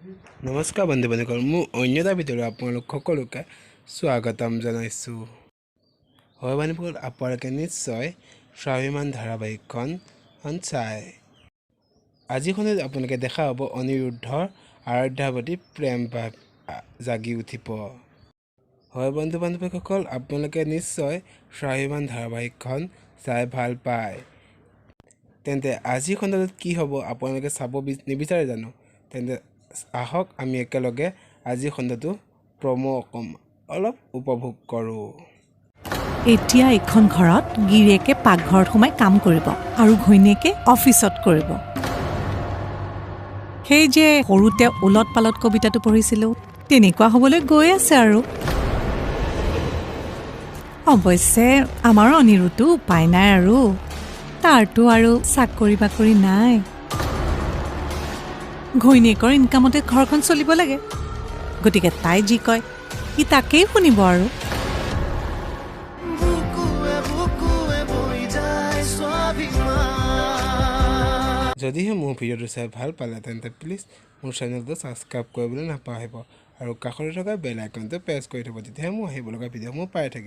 নমস্কাৰ বন্ধু বান্ধৱীসকল, মোৰ অন্য এটা ভিডিঅ'লৈ আপোনালোক সকলোকে স্বাগতম জনাইছোঁ। হয় বান্ধৱীসকল, আপোনালোকে নিশ্চয় স্বাভিমান ধাৰাবাহিকখন চাই। আজিখনত আপোনালোকে দেখা হ'ব অনিৰুদ্ধৰ আৰাধ্যাৰ প্ৰতি প্ৰেম ভাৱ জাগি উঠিব। হয় বন্ধু বান্ধৱীসকল, আপোনালোকে নিশ্চয় স্বাভিমান ধাৰাবাহিকখন চাই ভাল পায়। তেন্তে আজিৰ খণ্ডটোত কি হ'ব আপোনালোকে চাব নিবিচাৰে জানো? তেন্তে আহক আমি একেলগে আজি খণ্ডটো অলপ উপভোগ কৰোঁ। এতিয়া এখন ঘৰত গিৰিয়েকে পাকঘৰত সোমাই কাম কৰিব আৰু ঘৈণীয়েকে অফিচত কৰিব। সেই যে সৰুতে ওলট পালট কবিতাটো পঢ়িছিলোঁ, তেনেকুৱা হ'বলৈ গৈ আছে আৰু। অৱশ্যে আমাৰ অনিৰুদ্ধো উপায় নাই আৰু, তাৰতো আৰু চাকৰি বাকৰি নাই। ঘৈণীয়েকৰ ইনকামতে ঘৰখন চলিব লাগে, গতিকে তাই যি কয় সি তাকেই শুনিব আৰু। যদিহে মোৰ ভিডিঅ'টো চাই ভাল পালে তেন্তে প্লিজ মোৰ চেনেলটো ছাবস্ক্ৰাইব কৰিবলৈ নাপাহৰিব আৰু কাষতে থকা বেল আইকনটো প্ৰেছ কৰি থ'ব, তেতিয়াহে মোৰ আহিব লগা ভিডিঅ' মোৰ পাই থাকিব।